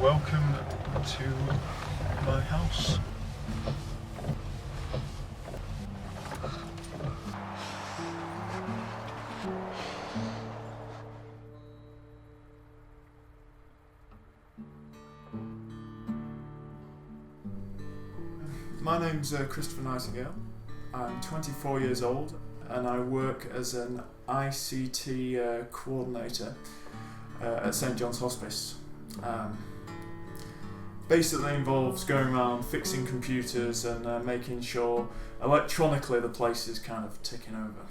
Welcome to my house. My name's Christopher Nightingale. I'm 24 years old and I work as an ICT coordinator at St John's Hospice. Basically involves going around fixing computers and making sure electronically the place is kind of ticking over.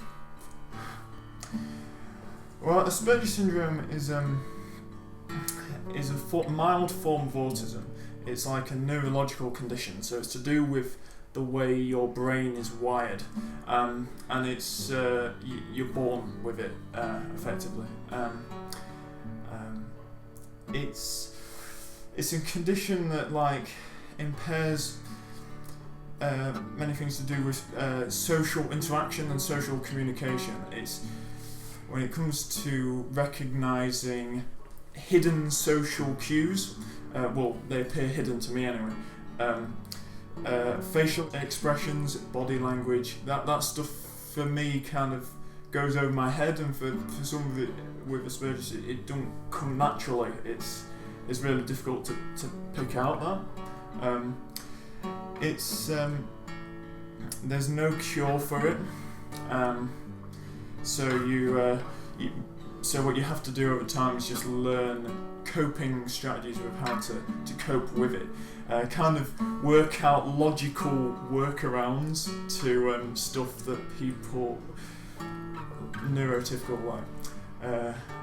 Well, Aspergers syndrome is a mild form of autism. It's like a neurological condition, so it's to do with the way your brain is wired, and it's you're born with it effectively. It's a condition that impairs many things to do with social interaction and social communication. It's when it comes to recognizing hidden social cues. They appear hidden to me anyway. Facial expressions, body language, that stuff for me kind of goes over my head, and for some of it with Asperger's it don't come naturally. It's really difficult to pick out that. There's no cure for it. So what you have to do over time is just learn coping strategies with how to cope with it. Kind of work out logical workarounds to stuff that people neurotypical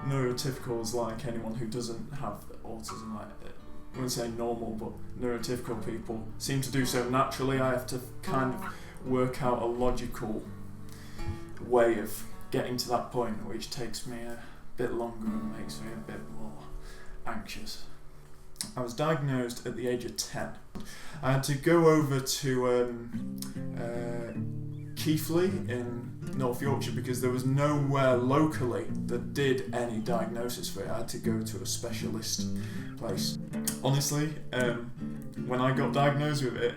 neurotypicals like anyone who doesn't have autism, I wouldn't say normal, but neurotypical people seem to do so naturally. I have to kind of work out a logical way of getting to that point, which takes me a bit longer and makes me a bit more anxious. I was diagnosed at the age of 10. I had to go over to Keighley in North Yorkshire because there was nowhere locally that did any diagnosis for it. I had to go to a specialist place. Honestly, when I got diagnosed with it,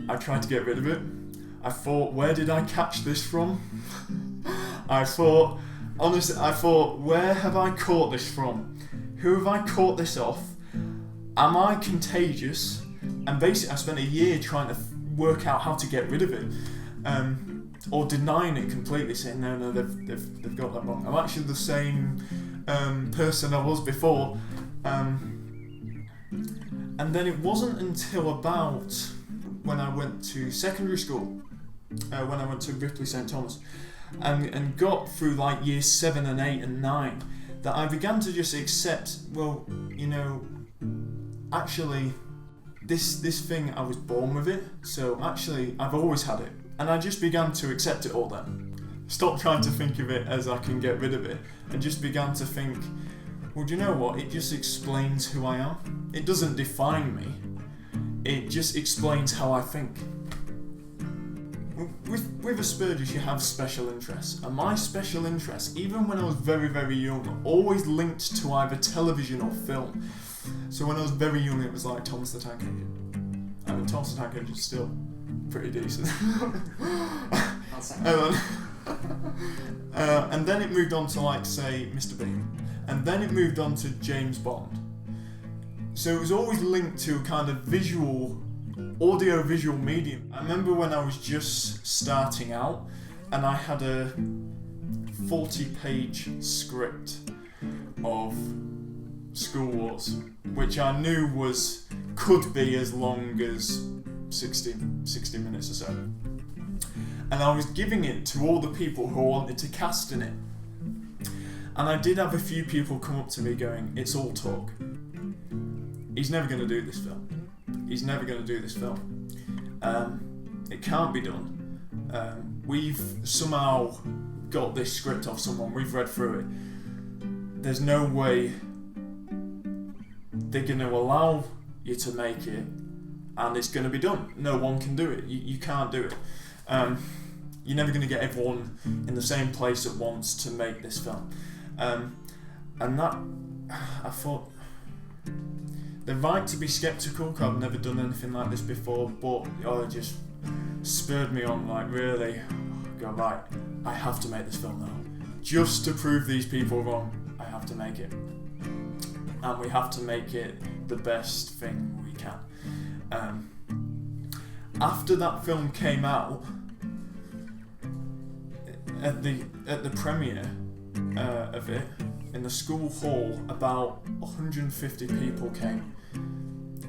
I tried to get rid of it. I thought, where did I catch this from? I thought, where have I caught this from? Who have I caught this off? Am I contagious? And basically I spent a year trying to work out how to get rid of it. Or denying it completely, saying no, they've got that wrong. I'm actually the same person I was before. And then it wasn't until about when I went to secondary school, when I went to Ripley St Thomas, and got through years 7 and 8 and 9, that I began to just accept, actually this thing, I was born with it, so actually I've always had it. And I just began to accept it all then. Stopped trying to think of it as I can get rid of it, and just began to think, well, do you know what? It just explains who I am. It doesn't define me. It just explains how I think. With Asperger's, you have special interests, and my special interests, even when I was very, very young, always linked to either television or film. So when I was very young, it was like Thomas the Tank Engine. I mean, Thomas the Tank Engine's still pretty decent. And then it moved on to say Mr. Bean, and then it moved on to James Bond. So it was always linked to a kind of audio-visual medium. I remember when I was just starting out, and I had a 40-page script of School Wars, which I knew could be as long as 60 minutes or so. And I was giving it to all the people who wanted to cast in it. And I did have a few people come up to me going, it's all talk. He's never going to do this film. He's never going to do this film. It can't be done. We've somehow got this script off someone, we've read through it. There's no way they're going to allow you to make it, and it's going to be done. No one can do it. You can't do it. You're never going to get everyone in the same place at once to make this film. And that, I thought, they're right to be sceptical, because I've never done anything like this before, but it just spurred me on, like, really go, right, I have to make this film now. Just to prove these people wrong, I have to make it. And we have to make it the best thing we can. After that film came out, at the premiere of it, in the school hall, about 150 people came.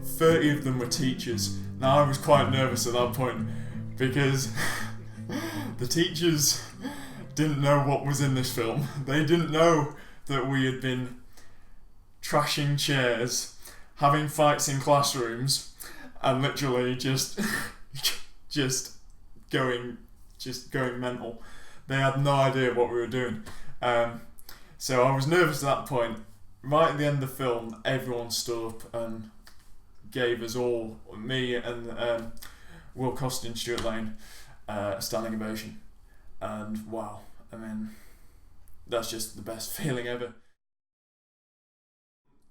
30 of them were teachers. Now, I was quite nervous at that point because the teachers didn't know what was in this film. They didn't know that we had been trashing chairs, having fights in classrooms, and literally just going mental. They had no idea what we were doing. So I was nervous at that point. Right at the end of the film, everyone stood up and gave us all, me and Will Costin, Stuart Lane, a standing ovation. And wow, I mean, that's just the best feeling ever.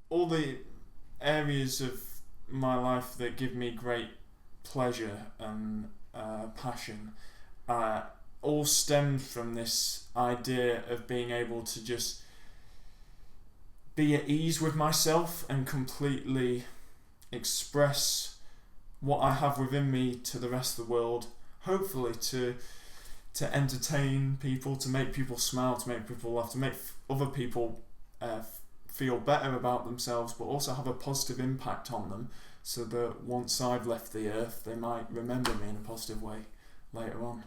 All the areas of my life that give me great pleasure and passion all stemmed from this idea of being able to just be at ease with myself and completely express what I have within me to the rest of the world, hopefully to entertain people, to make people smile, to make people laugh, to make other people feel better about themselves, but also have a positive impact on them, so that once I've left the earth, they might remember me in a positive way later on.